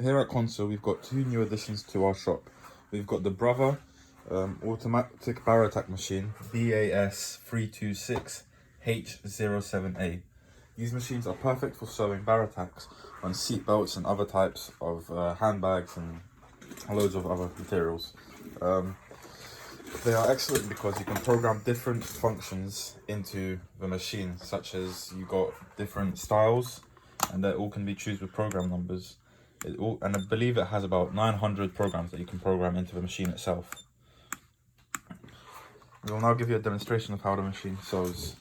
here at Console, we've got two new additions to our shop. We've got the Brother automatic barrel attack machine, BAS-326H-07A. These machines are perfect for sewing barrel attacks on seat belts and other types of handbags and loads of other materials. They are excellent because you can program different functions into the machine, such as you got different styles, and they all can be chosen with program numbers. And I believe it has about 900 programs that you can program into the machine itself. We will now give you a demonstration of how the machine sews.